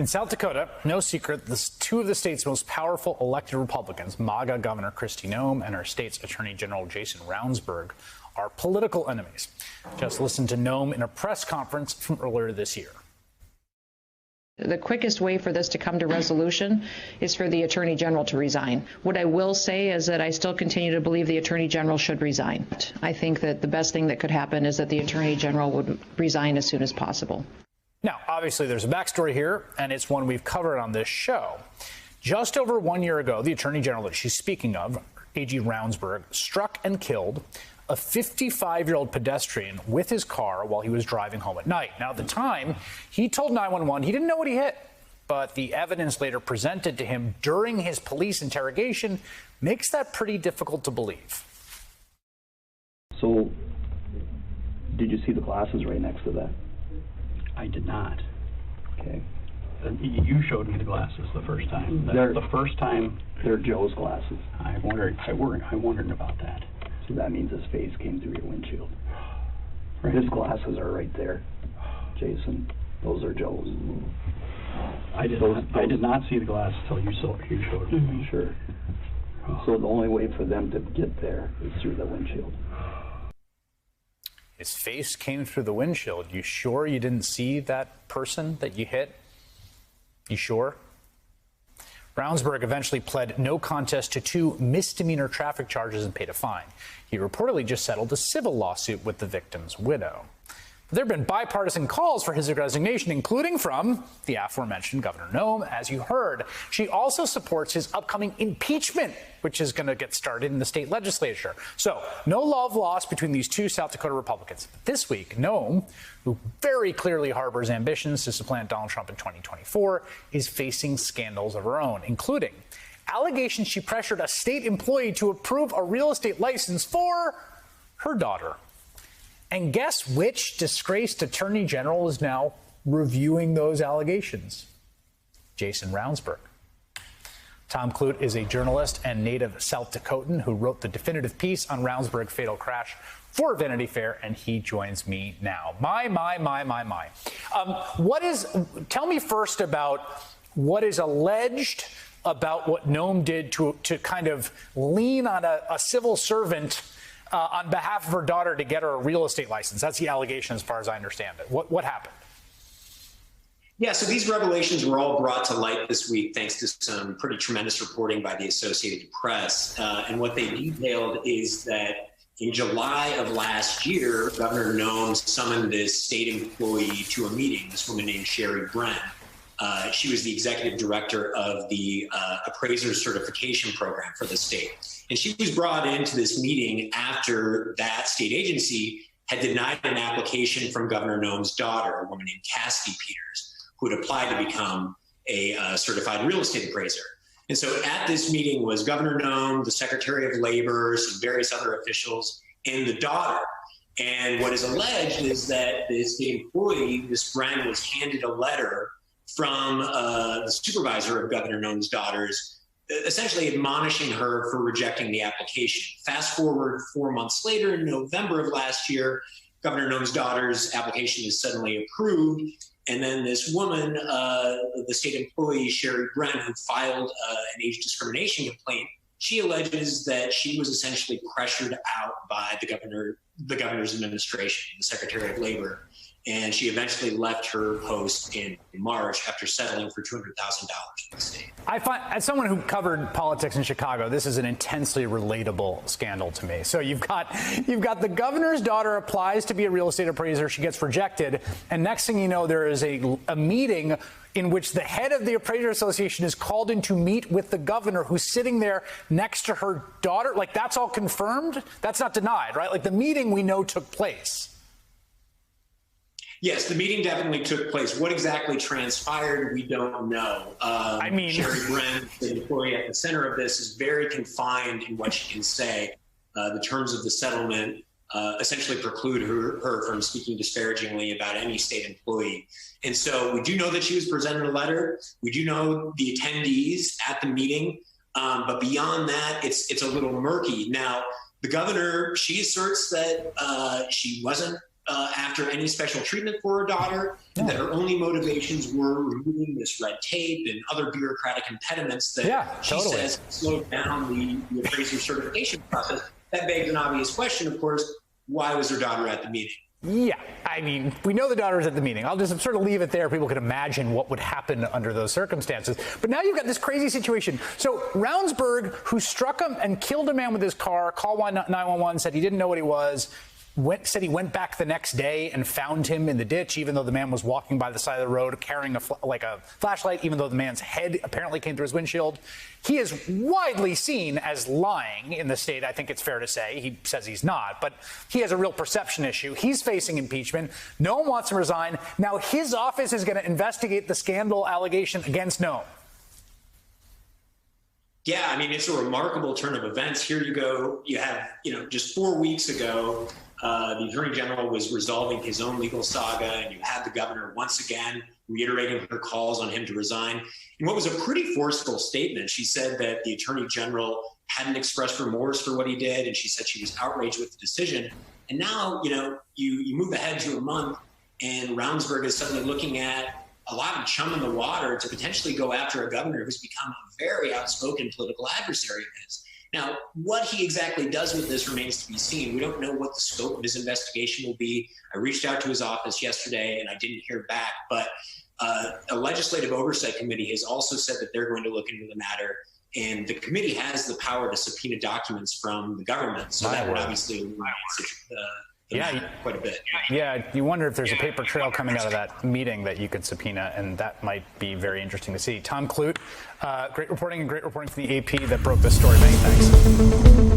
In South Dakota, no secret, two of the state's most powerful elected Republicans, MAGA Governor Kristi Noem and her state's Attorney General Jason Ravnsborg, are political enemies. Just listen to Noem in a press conference from earlier this year. The quickest way for this to come to resolution is for the Attorney General to resign. What I will say is that I still continue to believe the Attorney General should resign. I think that the best thing that could happen is that the Attorney General would resign as soon as possible. Now, obviously, there's a backstory here, and it's one we've covered on this show. Just over 1 year ago, the Attorney General that she's speaking of, AG Ravnsborg, struck and killed a 55-year-old pedestrian with his car while he was driving home at night. Now, at the time, he told 911 he didn't know what he hit, but the evidence later presented to him during his police interrogation makes that pretty difficult to believe. So, did you see the glasses right next to that? I did not. Okay. You showed me the glasses the first time. The first time. They're Joe's glasses. I wondered about that. So that means his face came through your windshield. Right. His glasses are right there, Jason. Those are Joe's. I did not see the glasses until you showed me. Sure. So the only way for them to get there is through the windshield. His face came through the windshield. You sure you didn't see that person that you hit? You sure? Ravnsborg eventually pled no contest to 2 misdemeanor traffic charges and paid a fine. He reportedly just settled a civil lawsuit with the victim's widow. There have been bipartisan calls for his resignation, including from the aforementioned Governor Noem, as you heard. She also supports his upcoming impeachment, which is going to get started in the state legislature. So no love lost between these two South Dakota Republicans. This week, Noem, who very clearly harbors ambitions to supplant Donald Trump in 2024, is facing scandals of her own, including allegations she pressured a state employee to approve a real estate license for her daughter. And guess which disgraced attorney general is now reviewing those allegations? Jason Ravnsborg. Tom 𝘾𝙗 is a journalist and native South Dakotan who wrote the definitive piece on Ravnsborg's fatal crash for Vanity Fair, and he joins me now. Tell me first about what is alleged about what Noem did to kind of lean on a civil servant on behalf of her daughter to get her a real estate license. That's the allegation as far as I understand it. What happened? Yeah, so these revelations were all brought to light this week thanks to some pretty tremendous reporting by the Associated Press. And what they detailed is that in July of last year, Governor Noem summoned this state employee to a meeting, this woman named Sherry Brenn. She was the executive director of the appraiser certification program for the state. And she was brought into this meeting after that state agency had denied an application from Governor Noem's daughter, a woman named Cassidy Peters, who had applied to become a certified real estate appraiser. And so at this meeting was Governor Noem, the Secretary of Labor, some various other officials, and the daughter. And what is alleged is that this state employee, this Brenn, was handed a letter from the supervisor of Governor Noem's daughters, essentially admonishing her for rejecting the application. Fast forward 4 months later, in November of last year, Governor Noem's daughter's application is suddenly approved. And then this woman, the state employee, Sherry Brenn, who filed an age discrimination complaint, she alleges that she was essentially pressured out by the governor's administration, the Secretary of Labor. And she eventually left her post in March after settling for $200,000 from the state. I find, as someone who covered politics in Chicago, this is an intensely relatable scandal to me. So you've got the governor's daughter applies to be a real estate appraiser. She gets rejected. And next thing you know, there is a meeting in which the head of the Appraiser Association is called in to meet with the governor, who's sitting there next to her daughter. Like, that's all confirmed? That's not denied, right? Like, the meeting we know took place. Yes, the meeting definitely took place. What exactly transpired, we don't know. Sherry Brenn, the employee at the center of this, is very confined in what she can say. The terms of the settlement essentially preclude her from speaking disparagingly about any state employee. And so we do know that she was presented a letter. We do know the attendees at the meeting. But beyond that, it's a little murky. Now, the governor, she asserts that she wasn't after any special treatment for her daughter, and that her only motivations were removing this red tape and other bureaucratic impediments that she says slowed down the appraiser certification process. That begs an obvious question, of course: why was her daughter at the meeting? Yeah, I mean, we know the daughter was at the meeting. I'll just sort of leave it there. People can imagine what would happen under those circumstances. But now you've got this crazy situation. So Rounsberg, who struck him and killed a man with his car, called 911, said he didn't know what he was, said he went back the next day and found him in the ditch, even though the man was walking by the side of the road carrying a flashlight, even though the man's head apparently came through his windshield. He is widely seen as lying in the state. I think it's fair to say. He says he's not, but he has a real perception issue. He's facing impeachment. Noem wants to resign. Now his office is going to investigate the scandal allegation against Noem. Yeah, I mean, it's a remarkable turn of events. Here you go. You have, just 4 weeks ago, the Attorney General was resolving his own legal saga, and you had the governor once again reiterating her calls on him to resign. In what was a pretty forceful statement, she said that the Attorney General hadn't expressed remorse for what he did, and she said she was outraged with the decision. And now, you move ahead to a month, and Rounsberg is suddenly looking at a lot of chum in the water to potentially go after a governor who's become a very outspoken political adversary of his. Now, what he exactly does with this remains to be seen. We don't know what the scope of his investigation will be. I reached out to his office yesterday and I didn't hear back, but a legislative oversight committee has also said that they're going to look into the matter, and the committee has the power to subpoena documents from the government. So that would obviously quite a bit. Yeah, you wonder if there's a paper trail coming out of that meeting that you could subpoena, and that might be very interesting to see. Tom 𝘾𝙧𝙧, great reporting from the AP that broke this story. Many thanks.